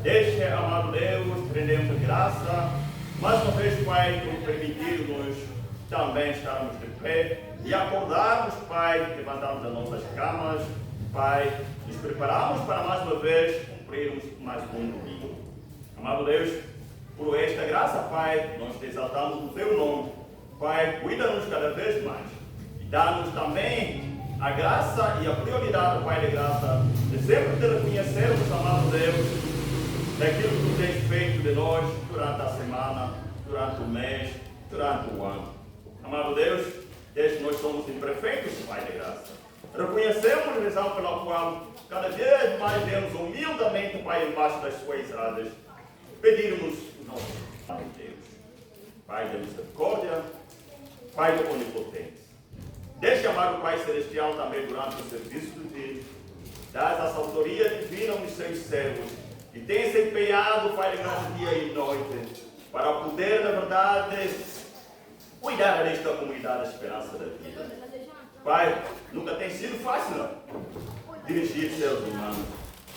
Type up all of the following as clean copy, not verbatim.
Deixe, amado Deus, rendemos graça, mais uma vez, Pai, por permitir-nos também estarmos de pé e acordarmos, Pai, levantarmos as nossas camas, Pai, nos prepararmos para mais uma vez cumprirmos mais um domingo. Amado Deus, por esta graça, Pai, nós te exaltamos o teu nome. Pai, cuida-nos cada vez mais e dá-nos também a graça e a prioridade, Pai de graça, de sempre te reconhecermos, amado Deus, daquilo que tu tens feito de nós durante a semana, durante o mês, durante o ano. Amado Deus, desde que nós somos imperfeitos, Pai de graça, reconhecemos a razão pela qual cada vez mais vemos humildemente, Pai, embaixo das suas asas, pedirmos o nosso Pai de Deus, Pai da misericórdia, Pai do onipotente. Deixe, amado Pai Celestial, também durante o serviço do dia, das essa autoria divina nos seus servos, e tem se empenhado, Pai de graça, dia e noite, para poder, na verdade, cuidar desta comunidade da esperança da vida. Pai, nunca tem sido fácil, não? Dirigir seres humanos.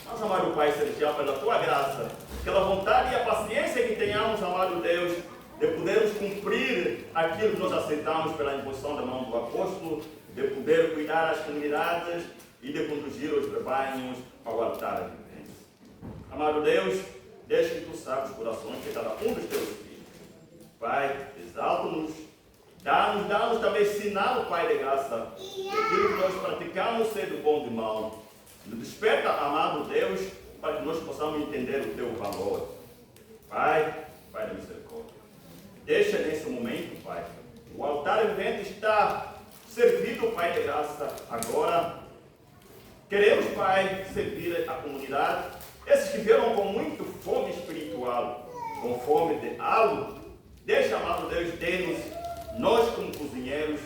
Mas, amado Pai Celestial, pela tua graça, pela vontade e a paciência que tenhamos, amado Deus, de podermos cumprir aquilo que nós aceitamos pela imposição da mão do apóstolo, de poder cuidar das comunidades e de conduzir os rebanhos ao altar da vivência. Amado Deus, deixa que tu sabes os corações de cada um dos teus filhos. Pai, exalta-nos, dá-nos também sinal, Pai de graça, daquilo que nós praticamos ser do bom de mal. Nos desperta, amado Deus, para que nós possamos entender o teu valor. Pai, Pai da misericórdia, deixa nesse momento, Pai, o altar vivente está servido, Pai de graça, agora. Queremos, Pai, servir a comunidade, esses que vieram com muito fome espiritual, com fome de algo. Deixa, amado Deus, dê-nos, nós como cozinheiros,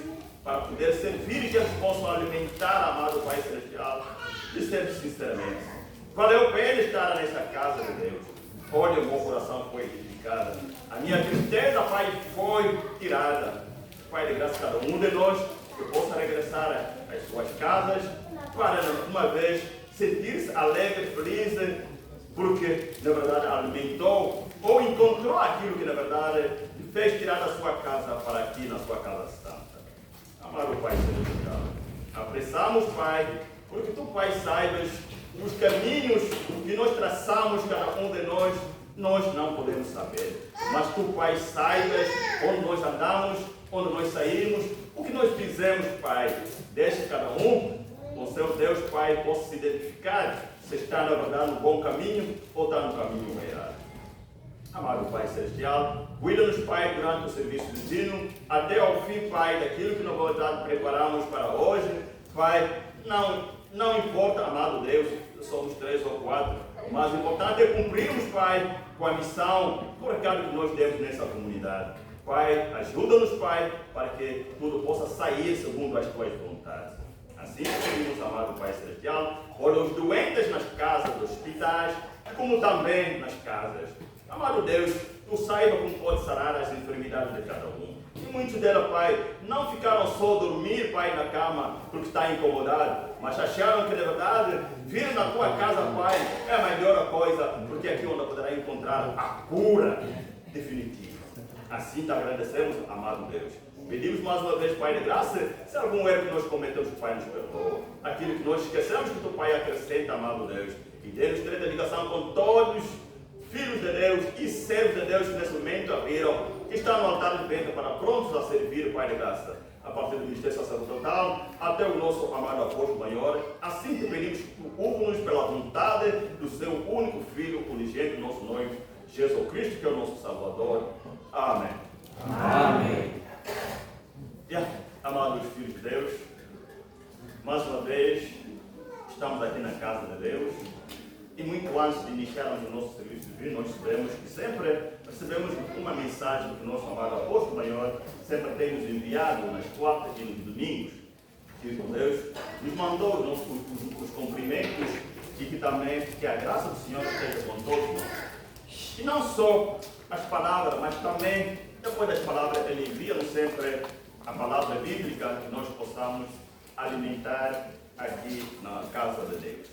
para poder servir e que eles possam alimentar, amado Pai Celestial, e sempre sinceramente. Valeu a pena estar nesta casa de Deus. Olha, o meu coração foi edificado. A minha tristeza, Pai, foi tirada. Pai de graça, cada um de nós que possa regressar às suas casas para, uma vez, sentir-se alegre, feliz, porque, na verdade, alimentou ou encontrou aquilo que, na verdade, fez tirar da sua casa para aqui, na sua casa santa. Amado Pai Celestial, apressamos, Pai, porque tu, Pai, saibas os caminhos que nós traçamos, cada um de nós não podemos saber. Mas tu, Pai, saibas onde nós andamos, onde nós saímos, o que nós fizemos, Pai. Deixa cada um, com seu Deus, Pai, possa se identificar se está, na verdade, no bom caminho ou está no caminho errado. Amado Pai Celestial, cuida-nos, Pai, durante o serviço divino, até ao fim, Pai, daquilo que, na verdade, preparamos para hoje. Pai, não importa, amado Deus, somos 3 ou 4, mas o importante é cumprirmos, Pai, com a missão, com o recado que nós demos nessa comunidade. Pai, ajuda-nos, Pai, para que tudo possa sair segundo as tuas vontades. Assim pedimos, amado Pai Celestial, olha os doentes nas casas, nos hospitais, como também nas casas. Amado Deus, tu saiba como pode sarar as enfermidades de cada um. E muitos delas, Pai, não ficaram só dormir, Pai, na cama porque está incomodado, mas acharam que, na verdade, vir na tua casa, Pai, é a melhor coisa, porque aqui é onde poderá encontrar a cura definitiva. Assim te agradecemos, amado Deus. Pedimos mais uma vez, Pai de graça, se algum erro que nós cometemos, Pai, nos perdoa. Aquilo que nós esquecemos, que o Pai acrescenta, amado Deus. E dê-nos estreita ligação com todos filhos de Deus e servos de Deus que nesse momento abriram, que estão no altar de venda para prontos a servir, Pai de graça, a partir do ministério sacerdotal até o nosso amado apóstolo maior. Assim te pedimos que tu ouve-nos pela vontade do seu único Filho, unigênito, nosso noivo, Jesus Cristo, que é o nosso Salvador. Amém. Amém. Amados filhos de Deus, mais uma vez estamos aqui na casa de Deus e muito antes de iniciarmos o nosso serviço divino, nós sabemos que sempre recebemos uma mensagem que o nosso amado apóstolo maior sempre tem nos enviado nas quartas e nos domingos. Que Deus nos mandou os cumprimentos e que também que a graça do Senhor esteja com todos nós. E não só as palavras, mas também depois das palavras ele envia-nos sempre a palavra bíblica que nós possamos alimentar aqui na casa de Deus.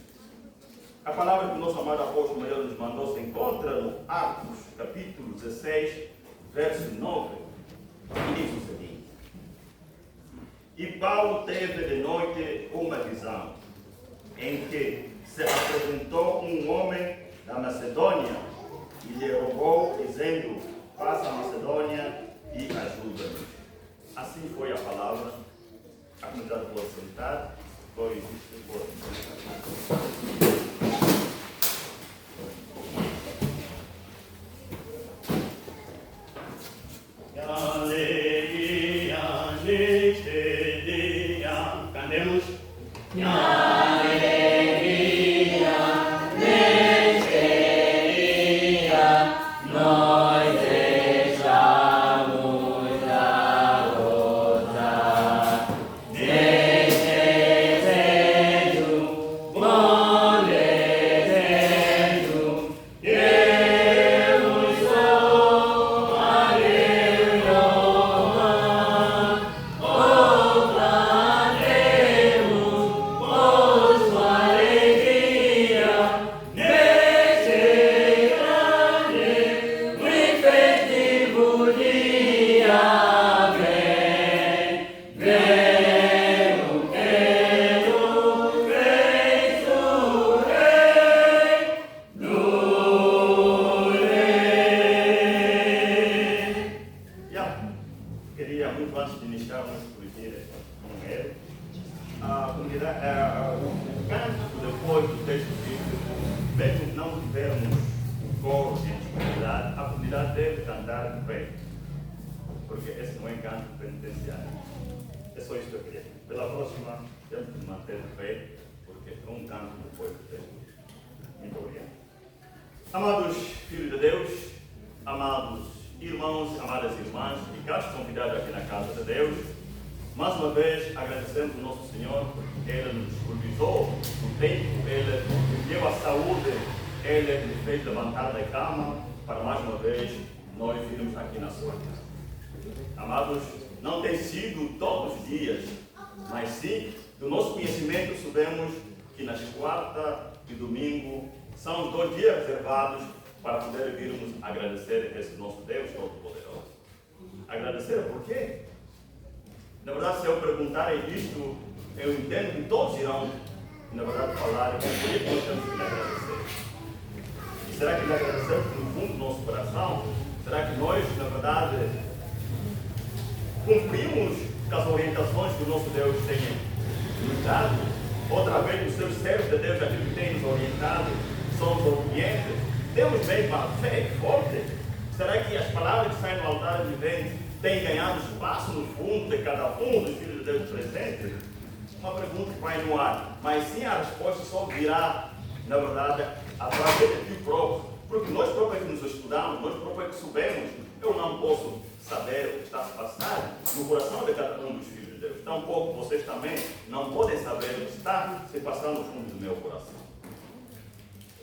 A palavra que o nosso amado apóstolo Maria nos mandou se encontra no Atos, capítulo 16, verso 9, e diz o seguinte: E Paulo teve de noite uma visão, em que se apresentou um homem da Macedônia e lhe rogou, dizendo: Passa a Macedônia e ajuda-nos. Assim foi a palavra. A comunidade pode sentar, pois isto pode sentar. Cantemos. Porque esse não é canto penitenciário. É só isso que eu queria. Pela próxima, temos que manter de pé, porque é um canto depois do texto. Muito obrigado. Amados filhos de Deus, amados irmãos, amadas irmãs e caros convidados aqui na casa de Deus, mais uma vez agradecemos ao nosso Senhor, porque Ele nos provisou o tempo, Ele nos deu a saúde, Ele nos fez levantar da cama para mais uma vez nós virmos aqui na sua casa. Amados, não tem sido todos os dias, mas sim, do nosso conhecimento, sabemos que nas quarta e domingo são os 2 dias reservados para poder virmos agradecer a esse nosso Deus Todo-Poderoso. Agradecer por quê? Na verdade, se eu perguntar isto, eu entendo que todos irão, na verdade, falar que por que nós temos que lhe agradecer. E será que lhe agradecemos no fundo do nosso coração? Será que nós, na verdade, cumprimos com as orientações que o nosso Deus tem nos dado? Outra vez, os seus servos de Deus, aquilo que tem nos orientado, somos obedientes? Temos mesmo a fé forte? Será que as palavras que saem do altar vivente têm ganhado espaço no fundo de cada um dos filhos de Deus presentes? Uma pergunta que vai no ar, mas sim a resposta só virá, na verdade, através de ti próprio. Porque nós próprios que nos estudamos, nós próprios que sabemos, eu não posso saber o que está a se passar no coração de cada um dos filhos de Deus. Tampouco vocês também não podem saber o que está se passando no fundo do meu coração.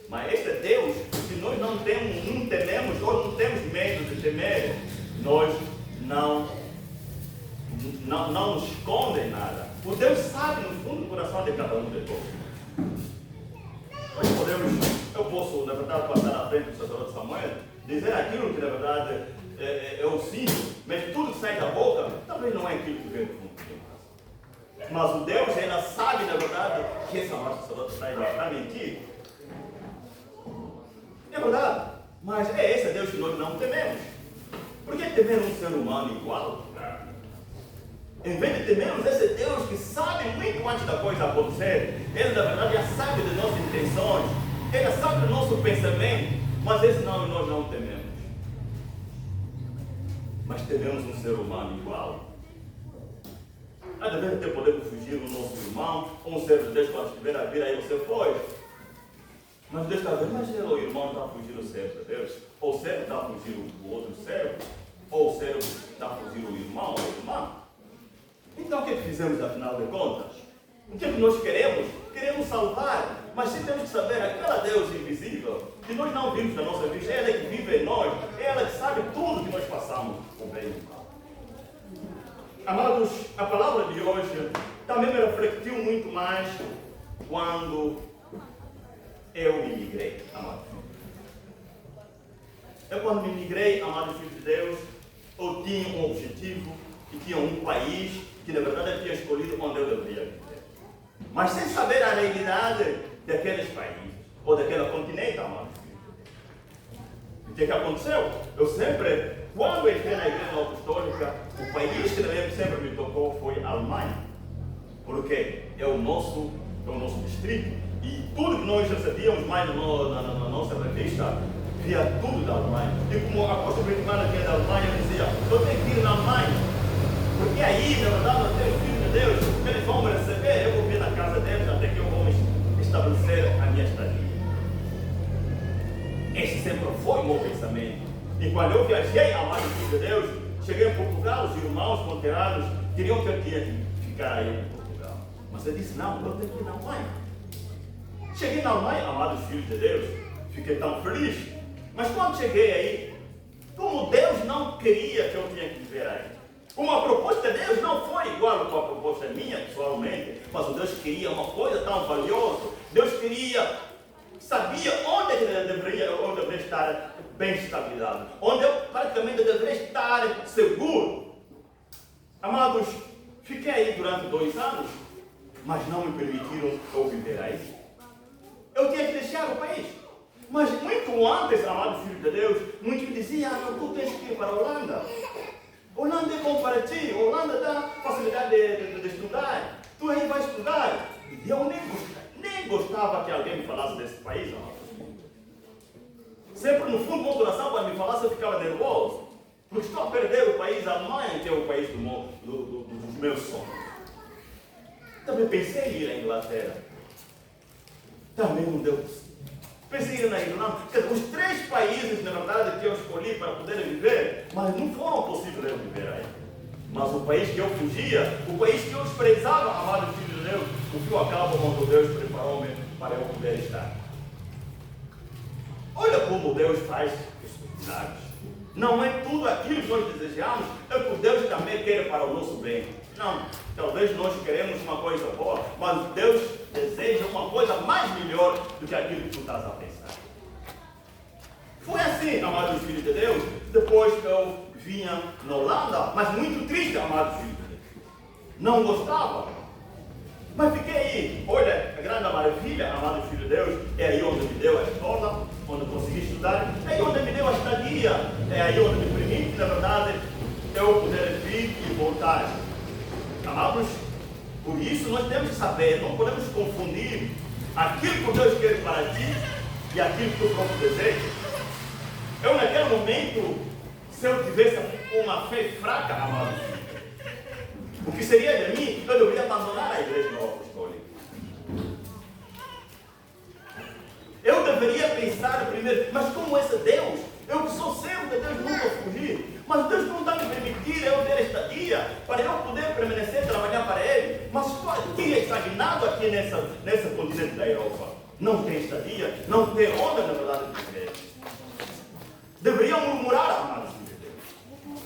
Mas este Deus, se nós não tememos ou não temos medo de temer, nós não nos esconde nada. O Deus sabe no fundo do coração de cada um de nós. Eu posso, na verdade, passar à frente do sacerdote Samuel, dizer aquilo que, na verdade, eu sinto, mas tudo que sai da boca também não é aquilo que vem do fundo do coração. Mas o Deus, ela sabe, na verdade, que esse amado sacerdote está indo para mentir. É verdade, mas é esse Deus que nós não tememos. Por que temer um ser humano igual? Em vez de temermos esse Deus que sabe muito antes da coisa acontecer, Ele na verdade já sabe das nossas intenções, Ele sabe do nosso pensamento, mas esse não nós não tememos. Mas tememos um ser humano igual. Às vezes até podemos fugir do nosso irmão, ou um servo de Deus quando estiver a vir, aí você foge. Mas Deus está vendo, mas o irmão está a fugir do servo de Deus, ou o servo está a fugir do outro servo, ou o servo está a fugir o irmão ou a irmã. Então o que é que fizemos afinal de contas? O que é que nós queremos? Queremos salvar, mas sim temos que saber aquela Deus invisível, que nós não vimos na nossa vida, Ela é que vive em nós, Ela que sabe tudo que nós passamos, o bem e o mal. Amados, a palavra de hoje também me refletiu muito mais quando eu me migrei, amado filho. Eu quando me migrei, amado filho de Deus, eu tinha um objetivo e tinha um país que na verdade eu tinha escolhido onde eu deveria viver. Mas sem saber a realidade daqueles países, ou daquele continente, amado filho. O que aconteceu? Eu sempre, quando eu entrei na igreja apostólica, o país que sempre me tocou foi a Alemanha. Porque é o nosso distrito. E tudo que nós recebíamos mais na nossa revista, via tudo da Alemanha. E como a apóstolo Britmana que é da Alemanha, eu dizia, eu tenho que ir na Alemanha. Porque aí, na verdade, eu tenho filhos de Deus, eles vão me receber, eu vou vir na casa deles até que eu vou estabelecer a minha estadia. Esse sempre foi o meu pensamento. E quando eu viajei, amado filho de Deus, cheguei em Portugal, os irmãos conterados queriam que eu tinha que ficar aí em Portugal. Mas eu disse, não, eu tenho que ir na Alemanha. Cheguei na Alemanha, amados filhos de Deus, fiquei tão feliz. Mas quando cheguei aí, como Deus não queria que eu tinha que viver aí, como a proposta de Deus não foi igual com a proposta minha, pessoalmente, mas o Deus queria uma coisa tão valiosa. Deus sabia onde eu deveria estar bem estabilizado, onde eu praticamente deveria estar seguro. Amados, fiquei aí durante 2 anos, mas não me permitiram eu viver aí. Eu tinha que deixar o país. Mas muito antes, amado filho de Deus, muitos me diziam, não, tu tens que ir para a Holanda. Holanda é bom para ti, Holanda dá facilidade de estudar. Tu aí vai estudar. E eu nem gostava que alguém me falasse desse país, amado. Sempre no fundo do meu coração, quando me falasse, eu ficava nervoso. Porque estou a perder o país, a Alemanha, que é o país dos meus sonhos. Também pensei em ir à Inglaterra. Também não deu. Pensei em ir na Irlanda. Os 3 países, na verdade, que eu escolhi para poder viver, mas não foram possíveis eu viver aí. Mas o país que eu fugia, o país que eu desprezava, amado filho de Deus, o fio acaba quando Deus preparou-me para eu poder estar. Olha como Deus faz os milagres. Não é tudo aquilo que nós desejamos, é o que Deus também quer para o nosso bem. Não, talvez nós queremos uma coisa boa, mas Deus deseja uma coisa mais melhor do que aquilo que tu estás a pensar. Foi assim, amados filhos de Deus, depois que eu vinha na Holanda, mas muito triste, amados filhos de Deus. Não gostava. Mas fiquei aí. Olha, a grande maravilha, amados filhos de Deus, é aí onde me deu a escola, onde consegui estudar, é aí onde me deu a estadia, é aí onde me permite, na verdade, eu poder vir e voltar. Amados, por isso nós temos que saber, não podemos confundir aquilo que Deus quer para ti e aquilo que o próprio deseja. Eu naquele momento, se eu tivesse uma fé fraca, amados, o que seria de mim? Eu deveria abandonar a igreja nova apostólica. Eu deveria pensar primeiro, mas como esse Deus? Eu que sou servo de Deus, nunca fugir. Mas Deus não está me permitir eu ter estadia para eu poder permanecer, trabalhar para Ele. Mas estou aqui estagnado aqui nessa continente da Europa. Não tem estadia, não tem onda na verdade viver. Deveriam murmurar, amados de Deus.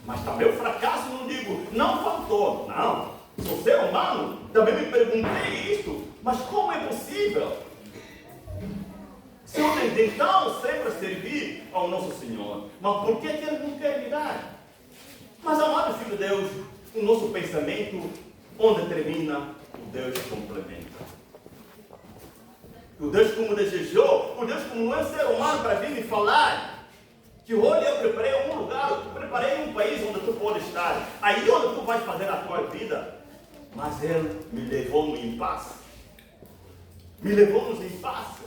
Mas também o fracasso não digo, não faltou, não. Sou ser humano, também me perguntei isto, mas como é possível? Se eu desde então sempre servir ao nosso Senhor, mas por que Ele não quer me dar? Mas, amado filho de Deus, o nosso pensamento, onde termina, o Deus complementa. O Deus como desejou, o Deus como é ser humano para vir me falar, que olha, eu preparei um lugar, eu preparei um país onde tu pode estar, aí onde tu vais fazer a tua vida. Mas Ele me levou no impasse. Me levou nos impasses.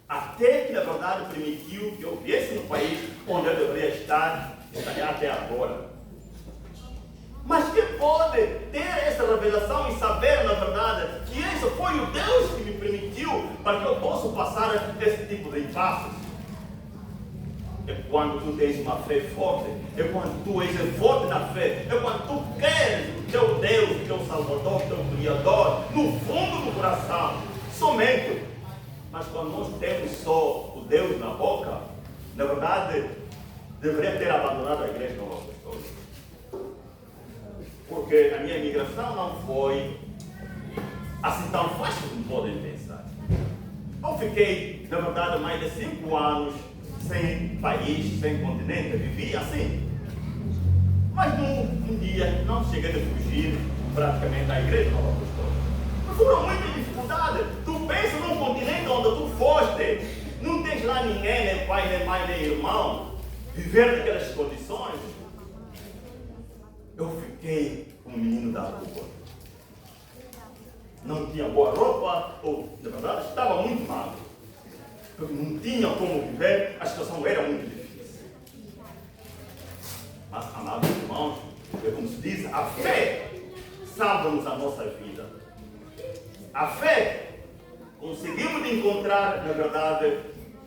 Até que, na verdade, permitiu que eu viesse no país onde eu deveria estar até agora. Mas quem pode ter essa revelação e saber, na verdade, que esse foi o Deus que me permitiu para que eu possa passar esse tipo de impasses? É quando tu tens uma fé forte, é quando tu és forte na fé, é quando tu queres o teu Deus, o teu Salvador, o teu Criador, no fundo do coração, somente. Mas quando nós temos só o Deus na boca, na verdade, deveria ter abandonado a igreja nova apostólica. Porque a minha migração não foi assim tão fácil como podem pensar. Eu fiquei, na verdade, mais de 5 anos sem país, sem continente, vivi assim. Mas um dia não cheguei a fugir praticamente da igreja nova apostólica. Mas foram muitas dificuldades. Tu pensa num continente onde tu foste, não tens lá ninguém, nem pai, nem mãe, nem irmão, viver naquelas condições. Eu fiquei um menino da rua. Não tinha boa roupa, ou, na verdade, estava muito magro. Porque não tinha como viver, a situação era muito difícil. Mas, amados irmãos, como se diz, a fé salva-nos a nossa vida. A fé, conseguimos encontrar, na verdade,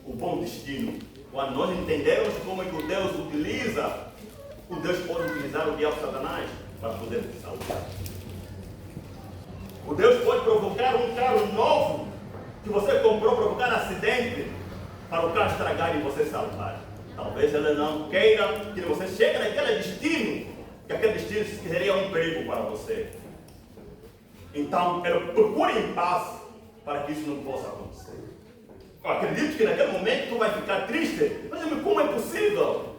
o bom destino. Quando nós entendemos como é que o Deus utiliza, o Deus pode utilizar o diabo Satanás para poder nos salvar. O Deus pode provocar um carro novo que você comprou, provocar acidente para o carro estragar e você salvar. Talvez Ele não queira que você chegue naquele destino, que aquele destino seria um perigo para você. Então, Ele procura em paz para que isso não possa acontecer. Eu acredito que naquele momento tu vai ficar triste. Mas como é possível?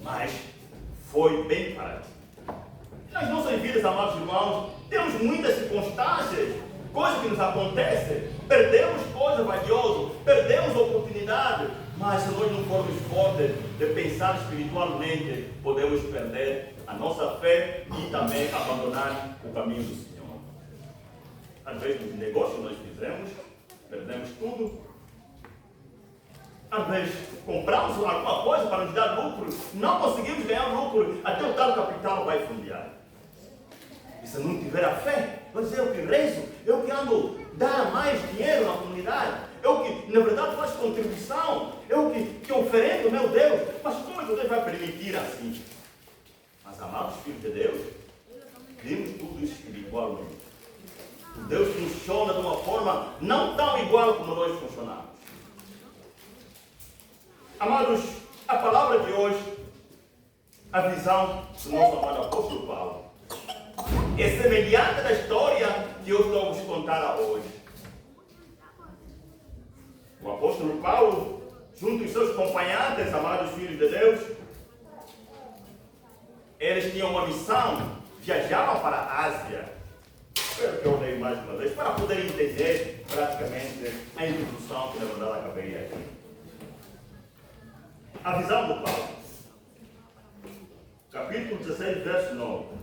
Mas foi bem para ti. Nas nossas vidas, amados irmãos, temos muitas circunstâncias, coisas que nos acontecem, perdemos coisas valiosas, perdemos oportunidades, mas se nós não formos fortes de pensar espiritualmente, podemos perder a nossa fé e também abandonar o caminho do Senhor. Às vezes, nos negócios que nós fizemos, perdemos tudo. Às vezes, compramos alguma coisa para nos dar lucro, não conseguimos ganhar lucro, até o tal capital vai fundiar. E se não tiver a fé, vai dizer, eu que rezo, eu que ando dar mais dinheiro na comunidade, eu que, na verdade, faço contribuição, eu que ofereço, meu Deus, mas como é que Deus vai permitir assim? Mas, amados filhos de Deus, vimos tudo isso espiritualmente. O Deus funciona de uma forma não tão igual como nós funcionamos. Amados, a palavra de hoje, a visão do nosso amado apóstolo Paulo, é semelhante à história que eu estou vos contar hoje. O apóstolo Paulo, junto aos seus acompanhantes, amados filhos de Deus, eles tinham uma missão, viajavam para a Ásia. Espero que eu leia mais uma vez, para poder entender praticamente a introdução que na verdade acabei aqui. A visão do Paulo. Capítulo 16, verso 9.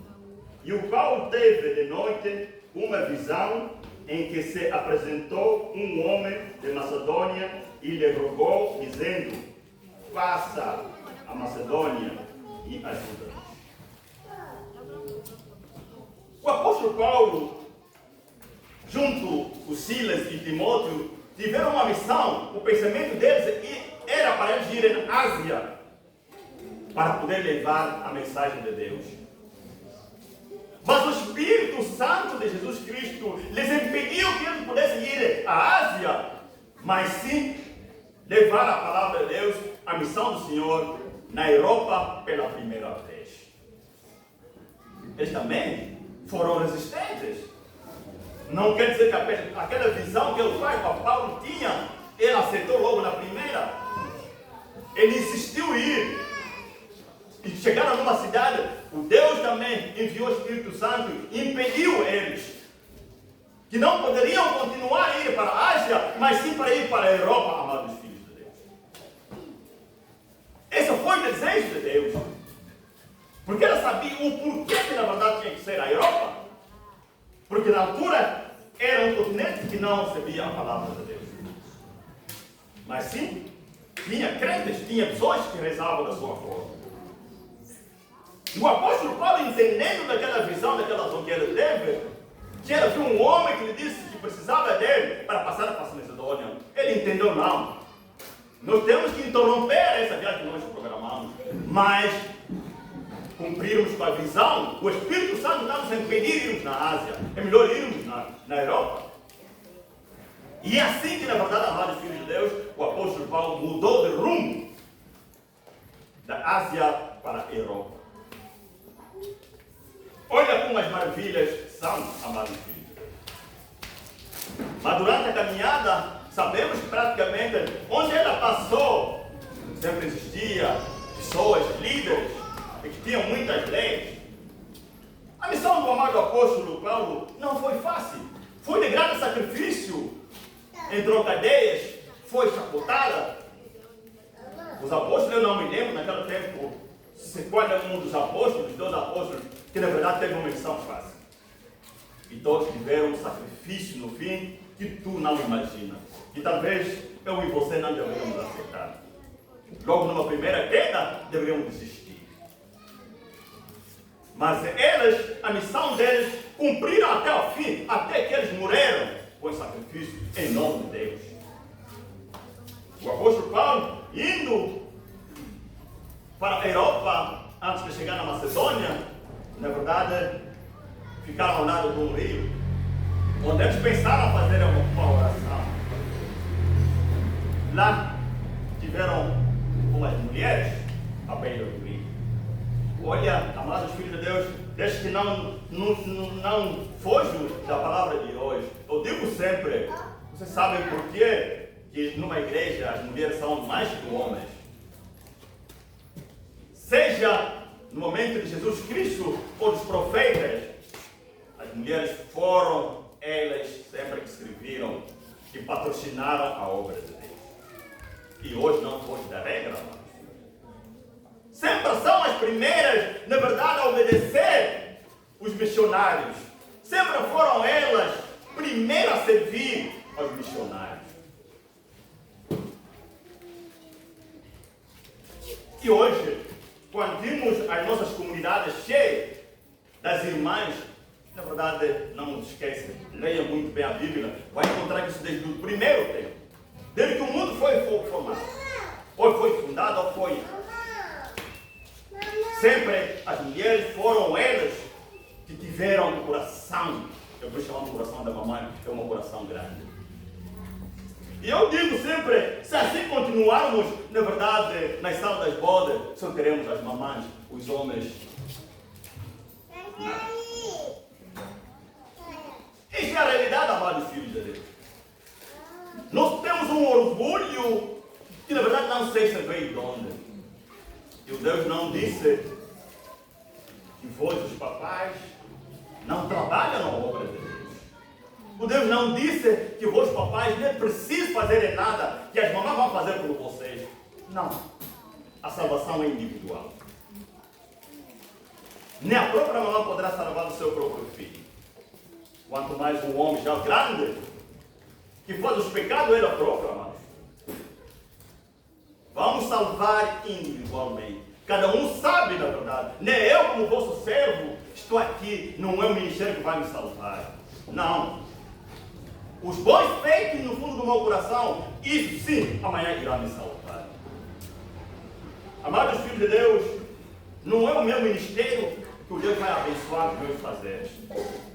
E o Paulo teve de noite uma visão em que se apresentou um homem de Macedônia e lhe rogou, dizendo, passa a Macedônia e ajuda-nos. O apóstolo Paulo, junto com Silas e Timóteo, tiveram uma missão. O pensamento deles era para eles irem à Ásia para poder levar a mensagem de Deus. Mas o Espírito Santo de Jesus Cristo lhes impediu que eles pudessem ir à Ásia, mas sim levar a palavra de Deus, a missão do Senhor, na Europa pela primeira vez. Eles também foram resistentes. Não quer dizer que aquela visão que o pai Paulo tinha, ele aceitou logo na primeira. Ele insistiu em ir. E chegaram numa cidade, o Deus também enviou o Espírito Santo e impediu eles. Que não poderiam continuar a ir para a Ásia, mas sim para ir para a Europa, amados filhos de Deus. Esse foi o desejo de Deus. Porque ela sabia o porquê que na verdade tinha que ser a Europa. Porque na altura era um continente que não recebia a palavra de Deus. Mas sim, tinha crentes, tinha pessoas que rezavam da sua forma. E o apóstolo Paulo, entendendo daquela visão, daquela visão que ele teve, que era de um homem que lhe disse que precisava dele para passar para a Macedônia. Ele entendeu, não. Nós temos que interromper essa viagem que nós programamos, mas cumprirmos com a visão. O Espírito Santo não nos impedir de irmos na Ásia. É melhor irmos na Europa. E é assim que, na verdade, amados filhos de Deus, o apóstolo Paulo mudou de rumo da Ásia para a Europa. Olha como as maravilhas são, amados filhos de Deus. Mas durante a caminhada, sabemos que praticamente onde ela passou, sempre existia pessoas, líderes, que tinham muitas leis. A missão do amado apóstolo Paulo não foi fácil. Foi de grande sacrifício. Entrou cadeias, foi chacotada. Os apóstolos, eu não me lembro naquele tempo, qual é um dos apóstolos, dois apóstolos, que na verdade teve uma missão fácil. E todos tiveram um sacrifício no fim que tu não imaginas. E talvez eu e você não deveríamos aceitar. Logo numa primeira queda, deveríamos desistir. Mas eles, a missão deles, cumpriram até o fim, até que eles morreram com sacrifício em nome de Deus. O apóstolo Paulo, indo para a Europa, antes de chegar na Macedônia, na verdade, ficaram ao lado de um rio, onde eles pensaram fazer uma oração. Lá tiveram umas mulheres à beira do rio. Olha, amados filhos de Deus, desde que não fujo da palavra de hoje. Eu digo sempre, vocês sabem por quê que numa igreja as mulheres são mais que homens? Seja no momento de Jesus Cristo ou dos profetas, as mulheres foram elas sempre que escreveram e patrocinaram a obra de Deus. E hoje não foge da regra, amados. Sempre são as primeiras, na verdade, a obedecer os missionários. Sempre foram elas primeiras a servir aos missionários. E hoje, quando vimos as nossas comunidades cheias das irmãs, na verdade, não nos esqueça, leia muito bem a Bíblia, vai encontrar isso desde o primeiro tempo. Desde que o mundo foi formado, ou foi fundado, ou foi. Sempre as mulheres foram elas que tiveram um coração, eu vou chamar de coração da mamãe, é um coração grande. E eu digo sempre, se assim continuarmos, na verdade, nas salas das bodas, só teremos as mamães, os homens. Isso é a realidade, amados filhos de Deus. Nós temos um orgulho que, na verdade, não sei se veio de onde. E o Deus não disse que vós, os papais, não trabalham na obra de Deus. O Deus não disse que vós, papais, nem precisam fazer nada, que as mamães vão fazer por vocês. Não. A salvação é individual. Nem a própria mamãe poderá salvar o seu próprio filho. Quanto mais um homem já grande, que faz os pecados ele próprio, amados. Vamos salvar individualmente. Cada um sabe, na verdade. Nem eu, como vosso servo, estou aqui. Não é o ministério que vai me salvar. Não. Os bons feitos no fundo do meu coração, isso sim, amanhã irá me salvar. Amados filhos de Deus, não é o meu ministério que o Deus vai abençoar os meus fazeres.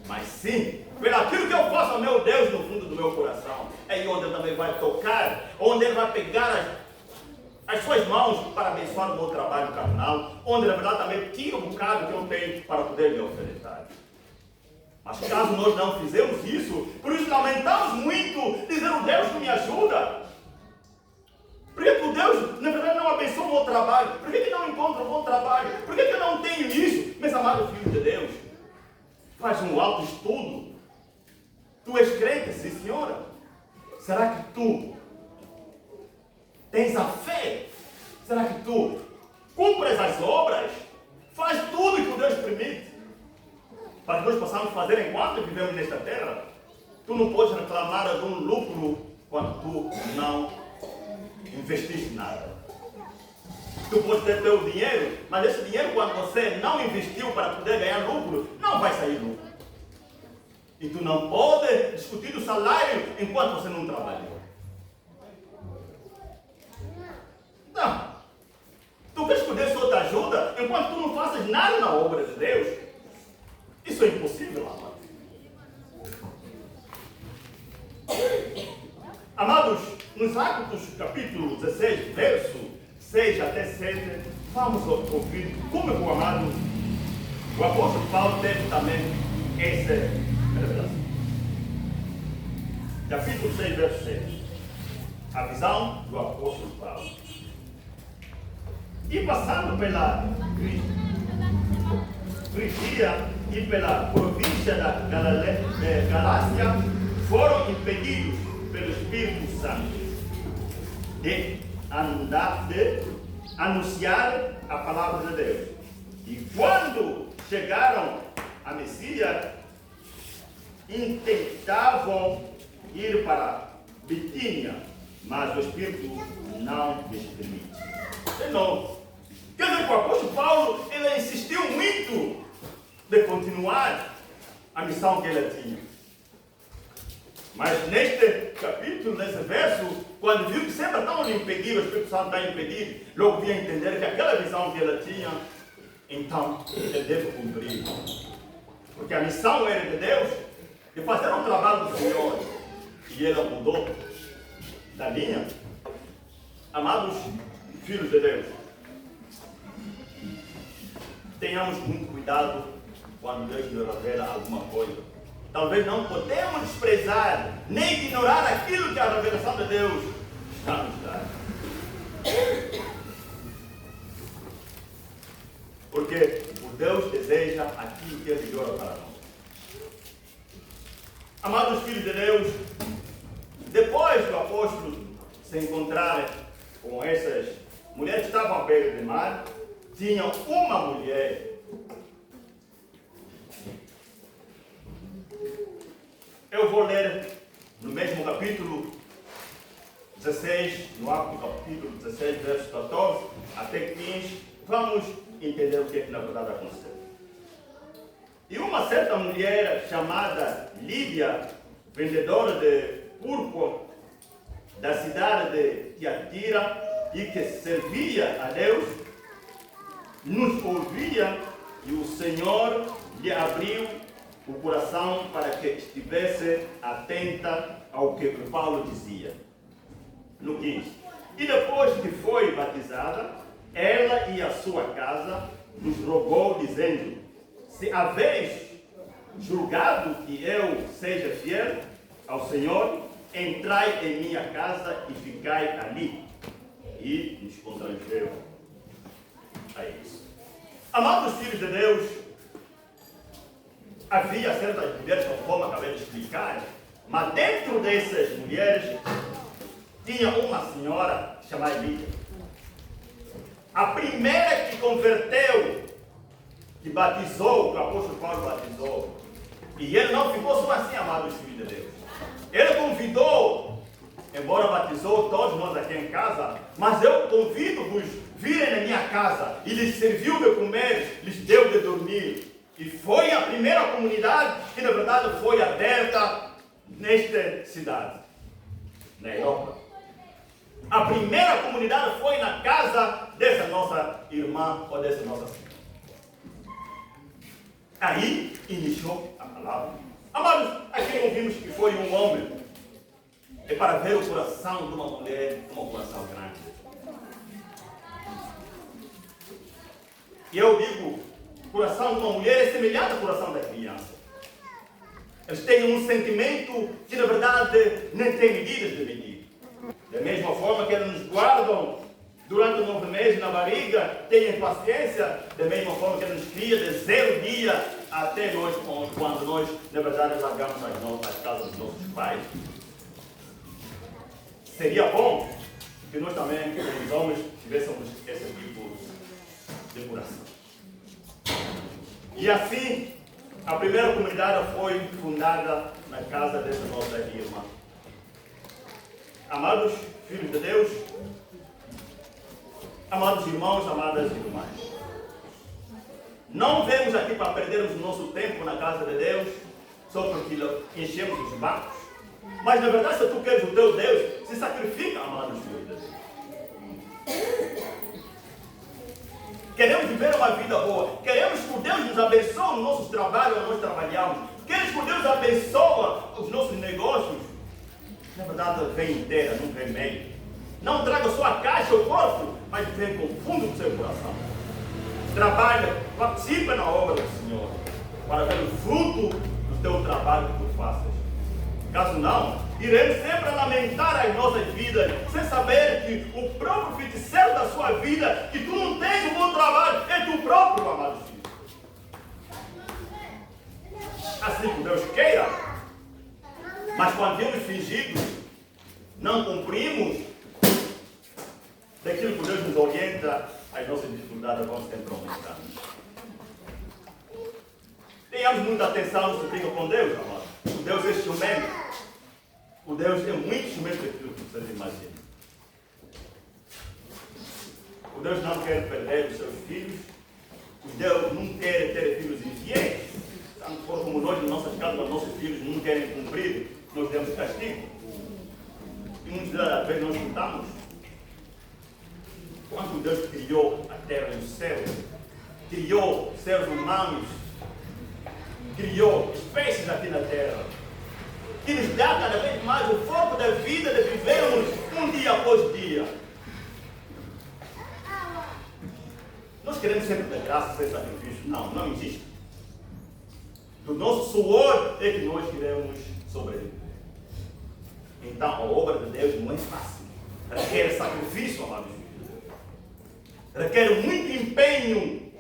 Mas sim, pelo aquilo que eu faço ao meu Deus no fundo do meu coração. É aí onde Ele também vai tocar, onde Ele vai pegar as suas mãos para abençoar o meu trabalho carnal, onde na verdade também tira um bocado que eu tenho para poder lhe oferecer. Mas caso nós não fizermos isso, por isso lamentamos muito, dizendo, Deus que me ajuda. Por que o Deus, na verdade, não abençoa o meu trabalho? Por que não encontra um bom trabalho? Por que eu não tenho isso? Meus amados filhos de Deus, faz um alto estudo. Tu és crente, sim senhora? Será que tu tens a fé? Será que tu cumpres as obras? Faz tudo que o Deus permite para que nós possamos fazer enquanto vivemos nesta terra. Tu não podes reclamar de um lucro quando tu não investiste nada. Tu podes ter teu dinheiro, mas esse dinheiro, quando você não investiu para poder ganhar lucro, não vai sair lucro. E tu não pode discutir o salário enquanto você não trabalhou. Não. Tu queres que o Deus só te ajuda enquanto tu não fazes nada na obra de Deus? Isso é impossível, amado. Amados, nos Atos capítulo 16, verso 6 até 7, vamos ouvir como o amado, o apóstolo Paulo teve também essa revelação. capítulo 6, verso 6. A visão do apóstolo Paulo. E passando pela Frigia e pela província da Galácia, foram impedidos pelo Espírito Santo de anunciar a palavra de Deus. E quando chegaram a Messias, intentavam ir para Bitínia, mas o Espírito não lhes permite. De novo, quer dizer que o apóstolo Paulo, ele insistiu muito de continuar a missão que ele tinha. Mas neste capítulo, nesse verso, quando viu que sempre estavam impedidos, o Espírito Santo está impedido, logo vinha entender que aquela visão que ele tinha, então ele deve cumprir. Porque a missão era de Deus, de fazer um trabalho do Senhor. E ele mudou da linha. Amados filhos de Deus, tenhamos muito cuidado quando Deus nos revela alguma coisa. Talvez não podemos desprezar, nem ignorar aquilo que a revelação de Deus está nos dando. Porque o Deus deseja aquilo que é melhor para nós. Amados filhos de Deus, depois do apóstolo se encontrar com essas mulheres que estavam à beira do mar, tinha uma mulher. Eu vou ler no mesmo capítulo 16, no capítulo 16, verso 14 até 15, vamos entender o que na verdade aconteceu. E uma certa mulher chamada Lídia, vendedora de púrpura da cidade de Tiatira, e que servia a Deus, nos ouvia, e o Senhor lhe abriu o coração para que estivesse atenta ao que Paulo dizia. No 15. E depois que foi batizada, ela e a sua casa nos rogou, dizendo: se haveis julgado que eu seja fiel ao Senhor, entrai em minha casa e ficai ali. E nos constrangeu a isso. Amados filhos de Deus, havia certas mulheres, conforme acabei de explicar, mas dentro dessas mulheres tinha uma senhora chamada Lídia. A primeira que converteu, que batizou, que o apóstolo Paulo batizou. E ele não ficou só assim, amados filhos de Deus. Ele convidou, embora batizou todos nós aqui em casa, mas eu convido-vos virem na minha casa. E lhes serviu de comer, lhes deu de dormir. E foi a primeira comunidade que na verdade foi aberta nesta cidade, na Europa. A primeira comunidade foi na casa dessa nossa irmã ou dessa nossa senhora. Aí iniciou a palavra. Amados, aqui ouvimos que foi um homem. É para ver o coração de uma mulher com um coração grande. E eu digo, o coração de uma mulher é semelhante ao coração da criança. Eles têm um sentimento que na verdade nem tem medidas de medir. Da mesma forma que eles nos guardam durante 9 meses na barriga, têm paciência, da mesma forma que eles nos criam de 0 dia até nós, quando nós na verdade largamos as casas dos nossos pais. Seria bom que nós também, os homens, tivéssemos esse tipo de coração. E assim, a primeira comunidade foi fundada na casa dessa nossa irmã. Amados filhos de Deus, amados irmãos, amadas irmãs, não vemos aqui para perdermos o nosso tempo na casa de Deus, só porque enchemos os barcos. Mas na verdade, se tu queres o teu Deus, se sacrifica, amados filhos de Deus. Queremos viver uma vida boa. Queremos que Deus nos abençoe nos nossos trabalhos, onde nós trabalhamos. Queremos que Deus abençoe os nossos negócios. Na verdade, vem inteira, não vem meio. Não traga só a caixa ou corpo, mas vem com o fundo do seu coração. Trabalha, participa na obra do Senhor, para ver o fruto do teu trabalho que tu faças. Caso não, Iremos sempre lamentar as nossas vidas, sem saber que o próprio feiticeiro da sua vida, que tu não tens um bom trabalho, é tu próprio, amado filho. Assim que Deus queira. Mas quando temos fingido, não cumprimos daquilo que Deus nos orienta, as nossas dificuldades vão sempre aumentar. Tenhamos muita atenção no que briga com Deus, amado. O Deus é instrumento. O Deus é muito instrumento daquilo que vocês imaginam. O Deus não quer perder os seus filhos. O Deus não quer ter filhos infiéis. Tanto for como nós, nas nossas casas, os nossos filhos não querem cumprir, nós demos castigo. E muitas das vezes nós juntamos. Quando Deus criou a terra e o céu, criou seres humanos, criou espécies aqui na terra, que nos dá cada vez mais o foco da vida de vivermos um dia após dia. Nós queremos sempre dar graça sem sacrifício. Não, não existe. Do nosso suor é que nós queremos sobreviver. Então, a obra de Deus não é fácil. Requer sacrifício, amados filhos. Requer muito empenho.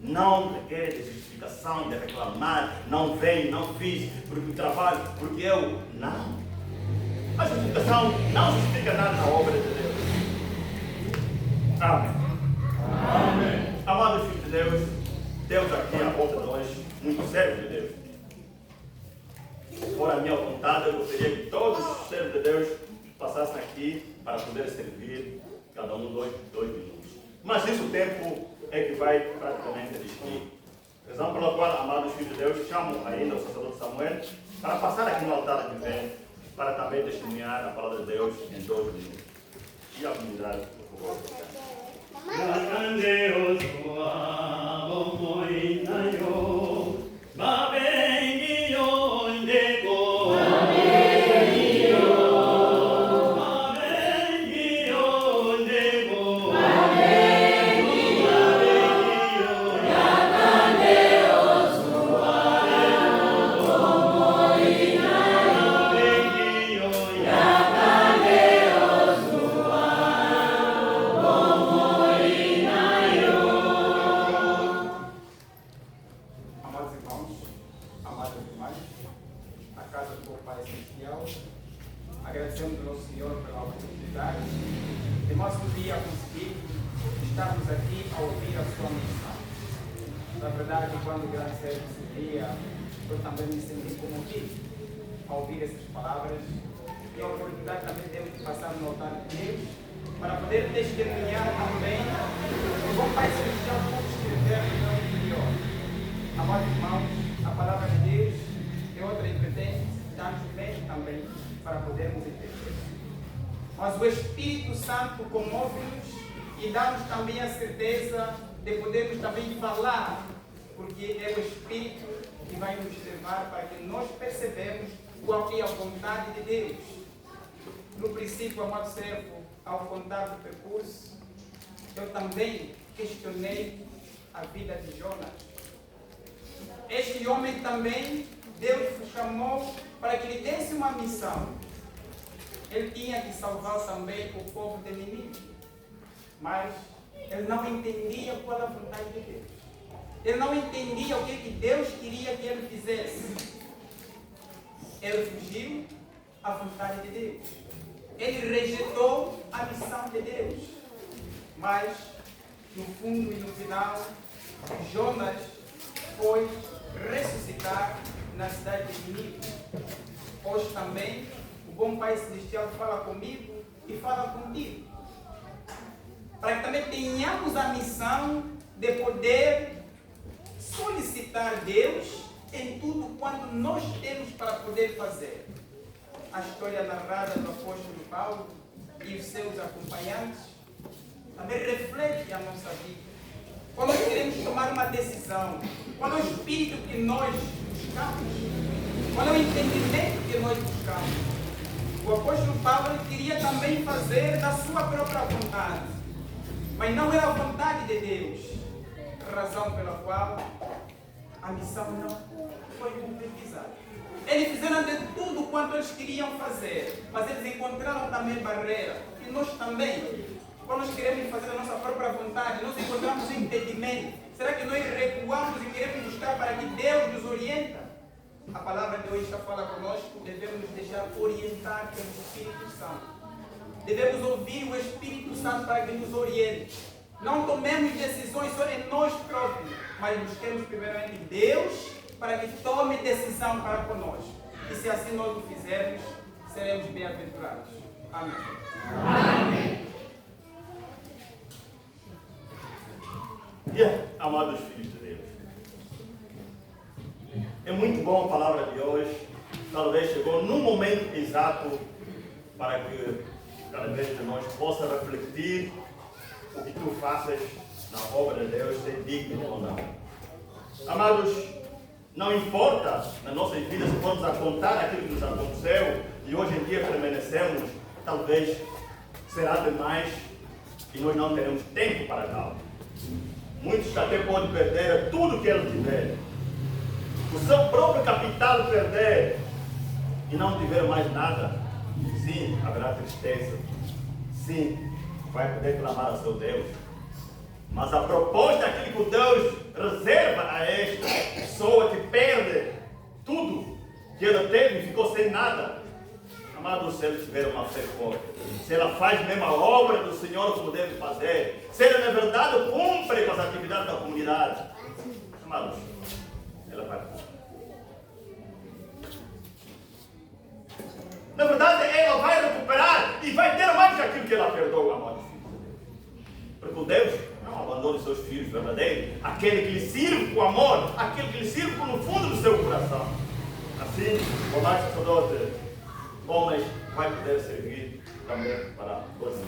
Não requer de justificação, de reclamar. Não venho, não fiz, porque o trabalho, porque eu. Não. A justificação não justifica nada na obra de Deus. Amém. Amém. Amados filhos de Deus, Deus aqui à volta de nós, muito servos de Deus. For a minha vontade, eu gostaria que todos os servos de Deus passassem aqui para poder servir, cada um 2 minutos. Mas isso o tempo é que vai praticamente existir. Razão pela qual, amados filhos de Deus, chamo ainda o sacerdote Samuel para passar aqui no altar de pé, para também testemunhar a palavra de Deus em 2 minutos. E a comunidade, por favor. Agradecemos ao nosso Senhor pela oportunidade de mais um dia conseguir estarmos aqui a ouvir a sua missão. Na verdade, quando o grande servo se dia, eu também me senti comovido a ouvir essas palavras e a oportunidade também temos de passar no altar de Deus para poder testemunhar também o bom Pai Celestial como escrever no meu interior. Amados irmãos, a palavra de Deus é outra ingrediente, dá-nos bem também para podermos entender. Mas o Espírito Santo comove-nos e dá-nos também a certeza de podermos também falar, porque é o Espírito que vai nos levar para que nós percebamos qual é a vontade de Deus. No princípio, amado servo, ao contar do percurso, eu também questionei a vida de Jonas. Este homem também, Deus o chamou para que ele desse uma missão. Ele tinha que salvar também o povo de Nínive. Mas ele não entendia qual a vontade de Deus. Ele não entendia o que Deus queria que ele fizesse. Ele fugiu à vontade de Deus. Ele rejeitou a missão de Deus. Mas, no fundo e no final, Jonas foi ressuscitar na cidade de Nínive. Hoje também, o bom Pai Celestial fala comigo e fala contigo. Para que também tenhamos a missão de poder solicitar Deus em tudo quanto nós temos para poder fazer. A história narrada do apóstolo Paulo e os seus acompanhantes também reflete a nossa vida. Quando nós queremos tomar uma decisão, qual é o espírito que nós buscamos? Qual é o entendimento que nós buscamos? O apóstolo Paulo queria também fazer da sua própria vontade, mas não era a vontade de Deus, razão pela qual a missão não foi concretizada. Eles fizeram de tudo quanto eles queriam fazer, mas eles encontraram também barreira. E nós também, quando nós queremos fazer a nossa própria vontade, nós encontramos impedimento. Será que nós recuamos e queremos buscar para que Deus nos oriente? A palavra de hoje está falando conosco, devemos nos deixar orientar pelo Espírito Santo. Devemos ouvir o Espírito Santo para que nos oriente. Não tomemos decisões só em nós próprios, mas busquemos primeiramente Deus para que tome decisão para conosco. E se assim nós o fizermos, seremos bem-aventurados. Amém. Amém. E, amados filhos de Deus, é muito bom a palavra de hoje. Talvez chegou num momento exato para que cada vez de nós possa refletir o que tu faças na obra de Deus, ser digno ou não. Amados, não importa na nossas vidas se formos a contar aquilo que nos aconteceu e hoje em dia permanecemos, talvez será demais e nós não teremos tempo para tal. Muitos até podem perder tudo que eles tiverem. O seu próprio capital perder e não tiver mais nada. Sim, haverá tristeza. Sim, vai poder clamar a seu Deus. Mas a proposta daquilo que Deus reserva a esta pessoa que perde tudo que ela teve e ficou sem nada. Amado, se ela tiver uma fé forte, se ela faz mesmo a obra do Senhor como deve fazer, se ela na verdade cumpre com as atividades da comunidade, amados, ela vai cumprir. Na verdade, ela vai recuperar e vai ter mais do que aquilo que ela perdeu, amados filhos. Porque o Deus não abandona os seus filhos verdadeiros, aquele que lhe sirve com amor, aquele que lhe sirve no fundo do seu coração. Assim, o mais sacerdote, homens, vai poder servir também para você.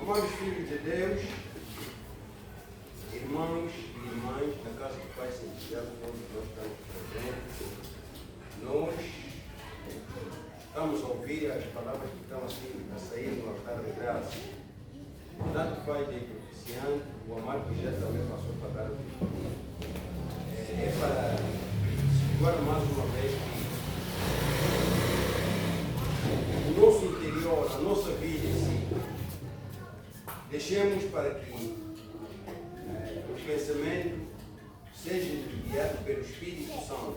Amados filhos de Deus, irmãos e irmãs da casa do Pai Celestial, onde nós estamos presentes, nós estamos a ouvir as palavras que estão assim a sair do altar de graça. Tanto faz de propiciante, o amado que já também passou para dar o é para situar mais uma vez que o nosso interior, a nossa vida em si, deixemos para que o pensamento seja guiado pelo Espírito Santo.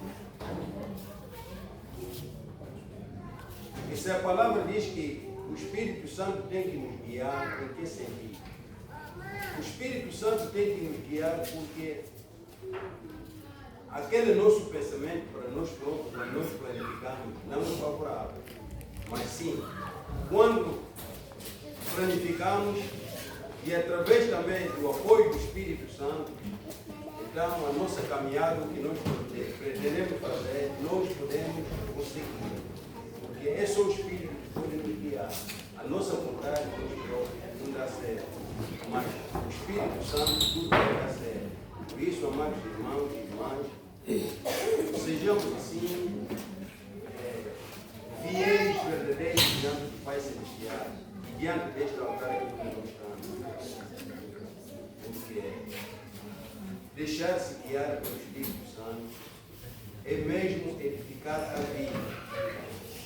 E se a palavra diz que o Espírito Santo tem que nos guiar, em que sentido? O Espírito Santo tem que nos guiar porque aquele nosso pensamento para nós próprios, para nós planificarmos, não é favorável. Mas sim, quando planificamos e através também do apoio do Espírito Santo, então a nossa caminhada, o que nós pretendemos fazer, nós podemos conseguir. Porque é só o Espírito que pode nos guiar. A nossa vontade não dá certo. Mas o Espírito Santo tudo vai dar certo. Por isso, amados irmãos e irmãs, sejamos assim, fiéis, verdadeiros diante do Pai Celestial e diante deste altar que nós estamos. Porque deixar-se guiar pelo Espírito Santo é mesmo edificar a vida.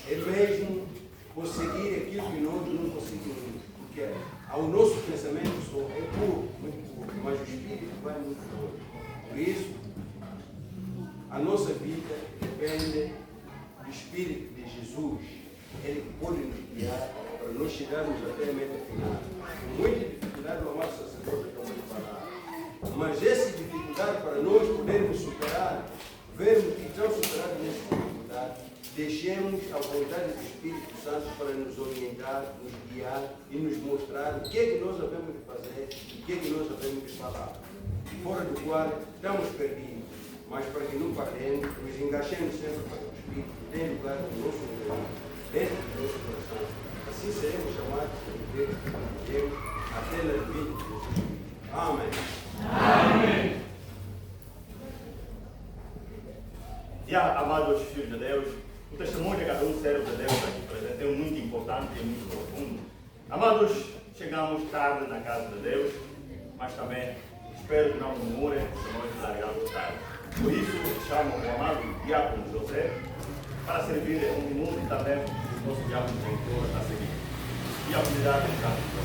É mesmo conseguir aquilo que nós não conseguimos. Porque o nosso pensamento só é puro, muito puro, mas o Espírito vai muito longe. Por isso, a nossa vida depende do Espírito de Jesus. Ele pode nos guiar para nós chegarmos até a meta final. Com muita dificuldade, o amado sacerdote acabou de falar. Mas essa dificuldade, para nós podermos superar, vermos que estão superados nessa dificuldade, deixemos a vontade do Espírito Santo para nos orientar, nos guiar e nos mostrar o que é que nós devemos de fazer e o que é que nós devemos de falar. Fora do qual estamos perdidos, mas para que não paremos, nos engaixemos sempre para que o Espírito tenha lugar no nosso coração, dentro do nosso coração. Assim seremos chamados por Deus até na vida de Jesus. Amém. Amém. E amados filhos de Deus, o testemunho de cada um servo de Deus aqui presente até muito importante e muito profundo. Amados, chegamos tarde na casa de Deus, mas também espero que não murmurem se nós largarmos tarde. Por isso, chamo o amado diácono José para servir um minuto e também o nosso diácono Ventura a seguir. E a comunidade de casa.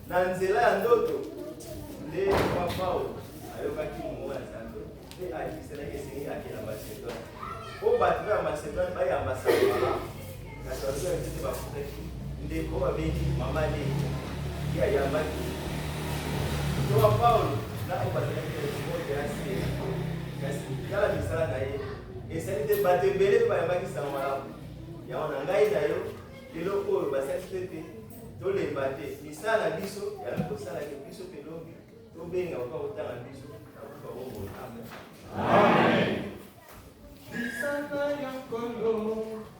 Nanzela ya ndoto nde kwa Paulo ayokaki mongona santo nde ayibiselaki esengi akela Macédoine po bato ya Macédoine bayambasaka mama kasi bato ya nzete bafutaki ndeko babengi mama le ye ayambaki to wa Paulo na obatelaki moto ya sie kasi tala misala na ye esali te bato ebele mpe bayambaki sango malamu yango na ngai na yo lelo oyo basali te te tolemba te misala na biso yala kosalaki biso mpe lobi tobenga oka kotanga biso nakufa bongo. Amen. Bisana ya nkolo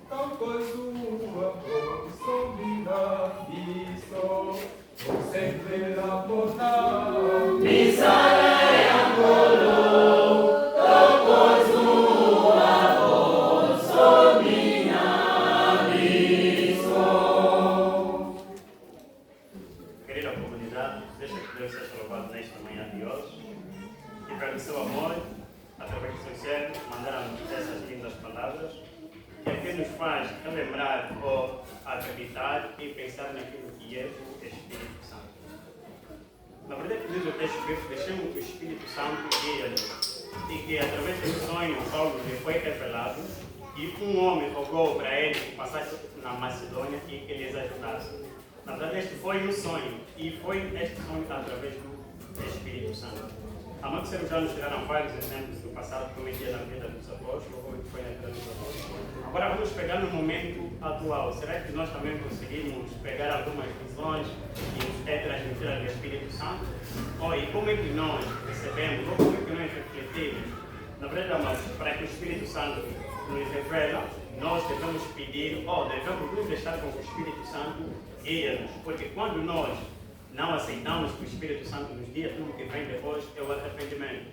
tokozwa kosobina biso kosepela mpona misala ya nkolo tokozwa kosobina biso. Querida comunidade, deixa que Deus seja louvado nesta manhã de hoje e pelo seu amor, através dos seus servos, mandaram essas lindas palavras que nos faz relembrar ou acreditar e pensar naquilo que é o Espírito Santo. Na verdade, diz o texto bíblico, deixemos que o Espírito Santo guie-nos e que através do sonho Paulo lhe foi revelado e um homem rogou para ele que passasse na Macedônia e que lhes ajudasse. Na verdade, este foi um sonho e foi este sonho através do Espírito Santo. Há muitos anos já nos tiraram vários exemplos do passado, como é que é na vida dos apóstolos, como foi na vida dos apóstolos. Agora vamos pegar no momento atual. Será que nós também conseguimos pegar algumas visões e transmitir ao Espírito Santo? E como é que nós recebemos, ou como é que nós refletimos? Na verdade, amados, para que o Espírito Santo nos revela, nós devemos pedir, ou devemos nos deixar com o Espírito Santo guia-nos. Porque quando nós não aceitamos que o Espírito Santo nos guia, tudo que vem depois é o arrependimento.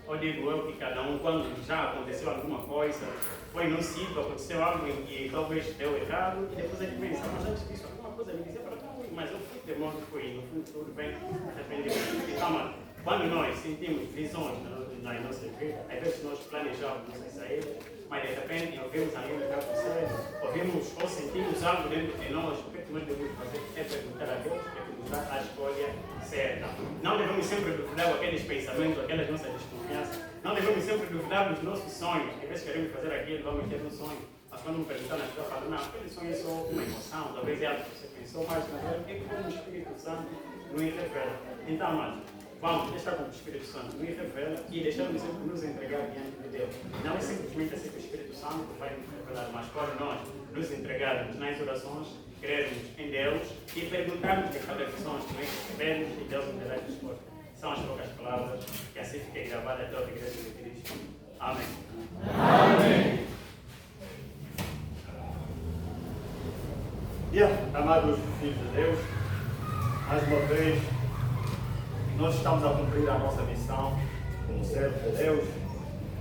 Ou digo eu que cada um, quando já aconteceu alguma coisa, foi num sítio, aconteceu algo em que talvez deu errado, e depois a gente pensa, mas antes disso, alguma coisa me dizia para cá, mas eu fui de modo que foi, no fundo tudo bem, arrependimento. Então, quando nós sentimos visões nas nossas vidas, às vezes nós planejamos nossas saídas, mas de repente ouvimos alguém que acontecer, ouvimos ou sentimos algo dentro de nós, o que nós devemos fazer é perguntar a Deus, é perguntar a escolha certa. Não devemos sempre duvidar aqueles pensamentos, aquelas nossas desconfianças, não devemos sempre duvidar dos nossos sonhos. Às vezes queremos fazer aquilo, vamos ter um sonho, mas quando me perguntar na pessoa, fala, não, aquele sonho é só uma emoção, talvez é algo que você pensou, mas na verdade é como o Espírito Santo nos revela. Então, mas vamos deixar com o Espírito Santo nos revela e deixamos sempre nos entregar diante de Deus. Não é simplesmente assim que o Espírito Santo vai nos revelar, mas quando nós nos entregarmos nas orações, crermos em Deus e perguntarmos de cada questão que recebemos e Deus nos dará a resposta. São as poucas palavras que assim fiquem gravadas até a igreja de Cristo. Amém. Amém. Amados filhos de Deus, mais uma vez, nós estamos a cumprir a nossa missão como servos de Deus,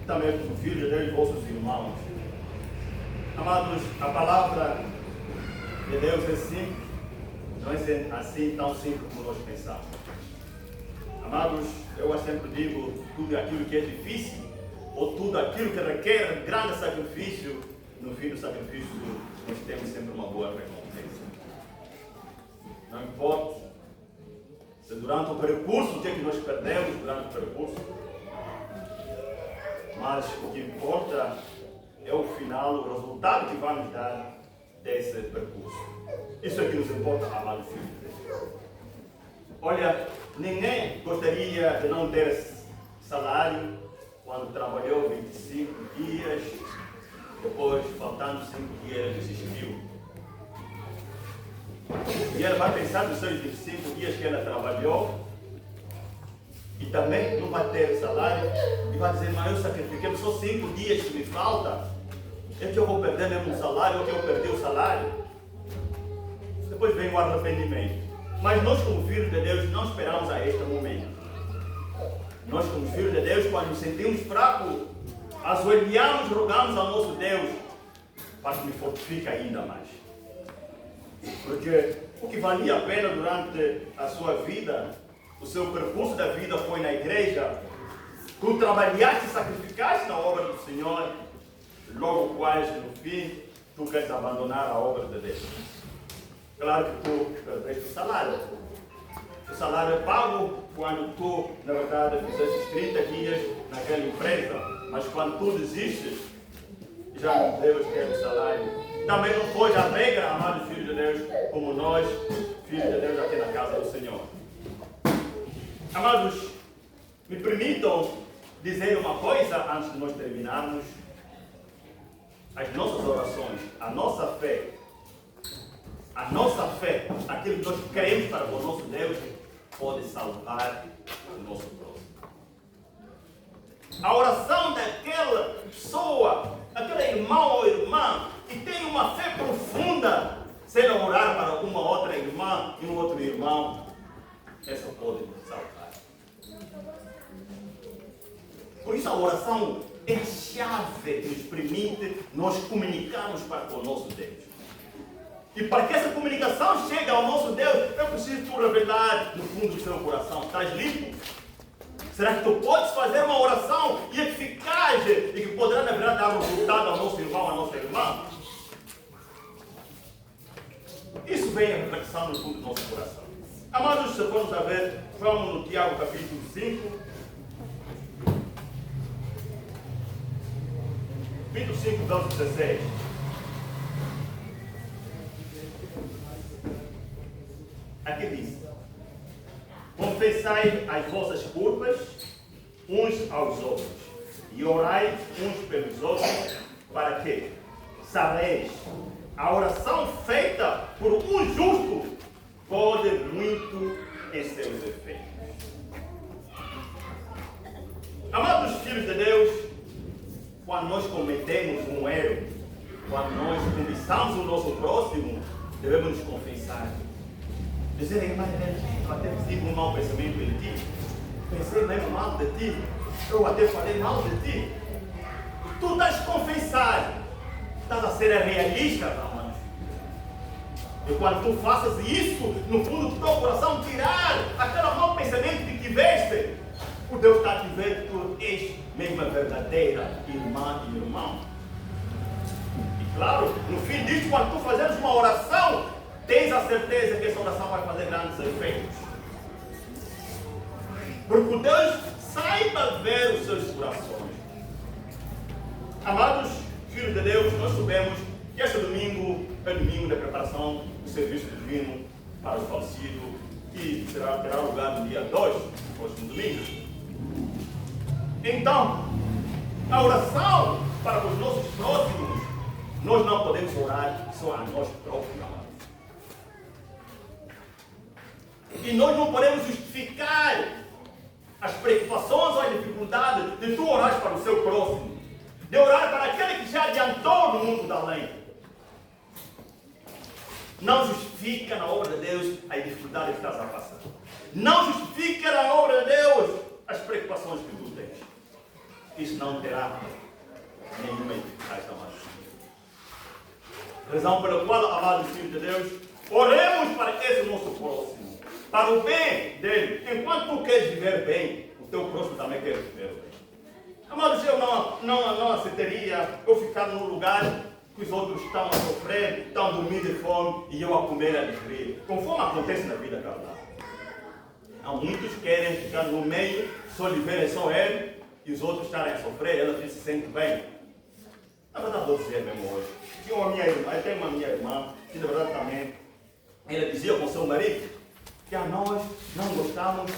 também como filhos de Deus e vossos irmãos. Amados, a palavra de Deus é simples, não é assim tão simples como nós pensamos. Amados, eu sempre digo, tudo aquilo que é difícil, ou tudo aquilo que requer grande sacrifício, no fim do sacrifício nós temos sempre uma boa recompensa. Não importa se durante o percurso, o que é que nós perdemos durante o percurso, mas o que importa é o final, o resultado que vamos dar desse percurso. Isso é que nos importa, amados filhos de Deus. Olha, ninguém gostaria de não ter salário quando trabalhou 25 dias, depois, faltando 5 dias, desistiu. E ela vai pensar nos seus 25 dias que ela trabalhou e também não vai ter salário e vai dizer, mas eu sacrifiquei só 5 dias que me falta, é que eu vou perder mesmo o salário ou que eu perdi o salário? Depois vem o arrependimento. Mas nós, como filhos de Deus, não esperamos a este momento. Nós, como filhos de Deus, quando nos sentimos fracos, ajoelhamos, rogamos ao nosso Deus para que nos fortifique ainda mais. Porque o que valia a pena durante a sua vida, o seu percurso da vida foi na igreja, tu trabalhaste e sacrificaste na obra do Senhor, logo quase no fim, tu queres abandonar a obra de Deus. Claro que tu perdeste o salário. O salário é pago quando tu, na verdade, fizeste 30 dias naquela empresa, mas quando tu desistes, já não Deus quer o salário. Também não foi a regra, amados filhos de Deus, como nós, filhos de Deus, aqui na casa do Senhor. Amados, me permitam dizer uma coisa antes de nós terminarmos. As nossas orações, a nossa fé, aquilo que nós queremos para o nosso Deus, pode salvar o nosso próximo. A oração daquela pessoa, aquele irmão ou irmã que tem uma fé profunda, se ele orar para uma outra irmã e um outro irmão, essa pode salvar. Por isso a oração é a chave que nos permite nós comunicarmos para o nosso Deus. E para que essa comunicação chegue ao nosso Deus, é preciso tu revelar no fundo do seu coração. Estás limpo? Será que tu podes fazer uma oração e eficaz e que poderá, na verdade, dar resultado ao nosso irmão, à nossa irmã? Isso vem a reflexão no fundo do nosso coração. Amados, se formos a ver, vamos no Tiago capítulo 5. Capítulo 5, verso 16. Aqui diz: confessai as vossas culpas uns aos outros e orai uns pelos outros, para que sabeis a oração feita por um justo pode muito em seus efeitos. Amados filhos de Deus, quando nós cometemos um erro, quando nós cobiçamos o nosso próximo, devemos nos confessar. Dizer, irmã, eu até tive um mau pensamento em ti, pensei mesmo mal de ti, eu até falei mal de ti. Tu estás a confessar, estás a ser realista, irmãos. E quando tu faças isso, no fundo do teu coração, tirar aquele mau pensamento que tiveste, o Deus está a dizer que tu és mesmo a verdadeira irmã e irmão. E claro, no fim disso, quando tu fazeres uma oração, tens a certeza que essa oração vai fazer grandes efeitos. Porque o Deus saiba ver os seus corações. Amados filhos de Deus, nós sabemos que este domingo é domingo da preparação do serviço divino para o falecido, que terá lugar no dia 2, próximo domingo. Então, a oração para os nossos próximos, nós não podemos orar só a nós próprios, amados. E nós não podemos justificar as preocupações ou as dificuldades de tu orar para o seu próximo, de orar para aquele que já adiantou no mundo da além. Não justifica na obra de Deus as dificuldades que estás a passar. Não justifica na obra de Deus as preocupações que tu tens. Isso não terá nenhuma eficácia, amados. Razão pela qual, amados filhos de Deus, oremos para esse nosso próximo, para o bem dele. Enquanto tu queres viver bem, o teu próximo também quer viver bem. Amados, eu não aceitaria eu ficar num lugar que os outros estão a sofrer, estão a dormir de fome e eu a comer a alegria, conforme acontece na vida carnal. Há muitos que querem ficar no meio, só lhe verem só ele, e os outros estarem a sofrer, ela se sente bem. Na verdade, vou dizer mesmo hoje. Tinha uma minha irmã, eu tenho uma minha irmã, que na verdade também, ela dizia com seu marido que a nós não gostamos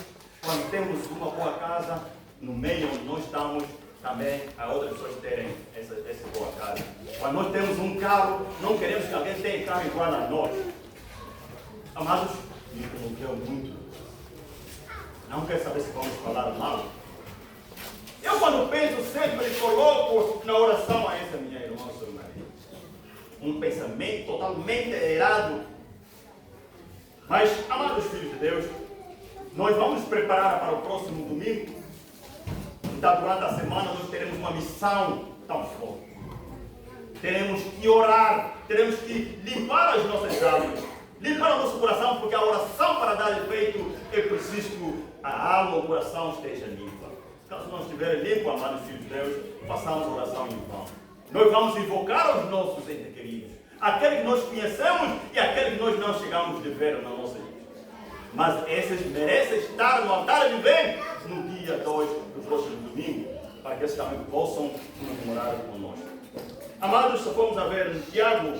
quando temos uma boa casa no meio onde nós estamos, também a outras pessoas terem essa boa casa. Quando nós temos um carro, não queremos que alguém tenha carro igual a nós. Amados, me interrompeu muito. Não quero saber se vamos falar mal. Eu quando penso sempre coloco na oração a essa minha irmã, seu marido. Um pensamento totalmente errado. Mas, amados filhos de Deus, nós vamos nos preparar para o próximo domingo. Então, durante a semana, nós teremos uma missão tão forte. Teremos que orar, teremos que limpar as nossas almas, limpar o nosso coração, porque a oração para dar efeito é preciso que a alma, o coração esteja limpa. Caso não estiver limpo, amados filhos de Deus, façamos oração em vão. Nós vamos invocar os nossos entes queridos, aquele que nós conhecemos e aquele que nós não chegamos a ver na nossa vida. Mas esses merecem estar no altar de bem no dia 2 do próximo domingo, para que eles também possam comemorar conosco. Amados, se formos a ver no Tiago,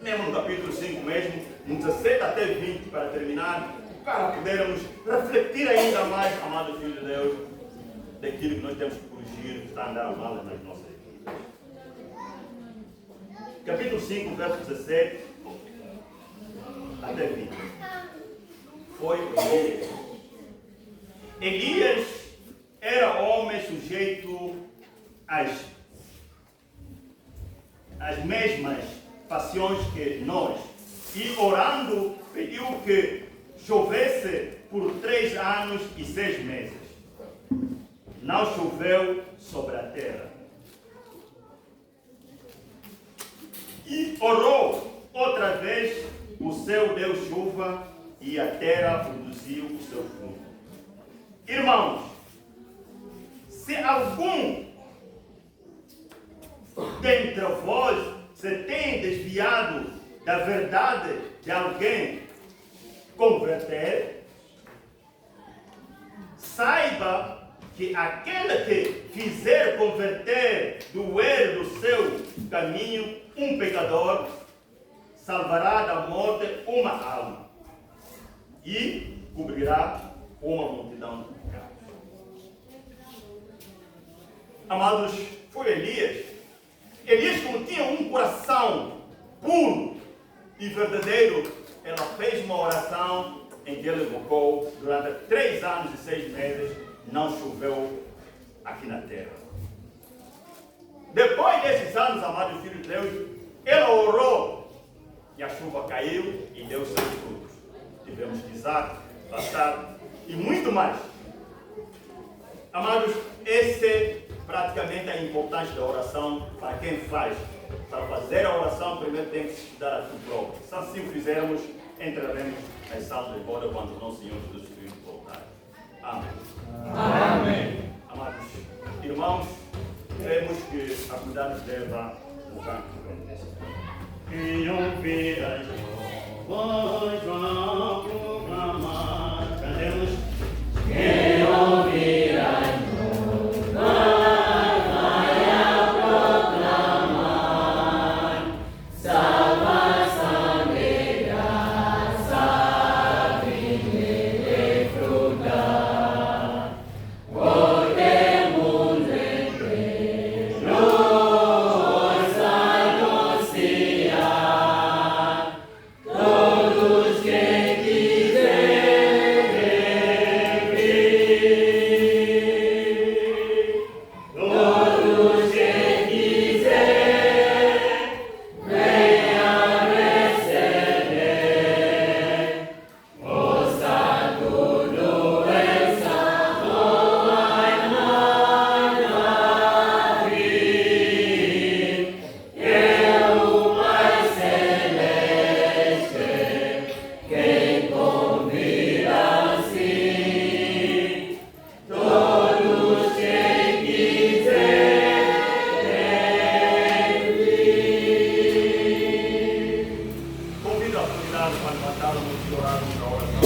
mesmo no capítulo 5 mesmo, no 17 até 20, para terminar, para podermos refletir ainda mais, amados filhos de Deus, daquilo que nós temos que corrigir, que está a andar mal nas nossas vidas. Capítulo 5, verso 17 até 20. Foi Elias. Elias era homem sujeito às mesmas paixões que nós, e orando pediu que chovesse por 3 anos e 6 meses. Não choveu sobre a terra. E orou outra vez, o céu deu chuva e a terra produziu o seu fruto. Irmãos, se algum dentre vós se tem desviado da verdade de alguém converter, saiba que aquele que fizer converter do erro do seu caminho um pecador, salvará da morte uma alma e cobrirá uma multidão de pecados. Amados, foi Elias. Elias, como tinha um coração puro e verdadeiro, ela fez uma oração em que ele invocou durante 3 anos e 6 meses, não choveu aqui na terra. Depois desses anos, amados filhos de Deus, ela orou e a chuva caiu e deu seus frutos. Tivemos Isaac, bastardo e muito mais. Amados, esse praticamente é a importância da oração para quem faz. Para fazer a oração, primeiro tem que se estudar a si próprio. Se assim o fizermos, entraremos nas salas de boda quando o nosso Senhor Jesus Cristo voltar. Amém. Amém. Amados irmãos, queremos que a comunidade nos leva no canto do bênção. E ouvir as vozes vão proclamar. Cantemos. Quem ouvir as para levantarmos e orarmos a oração.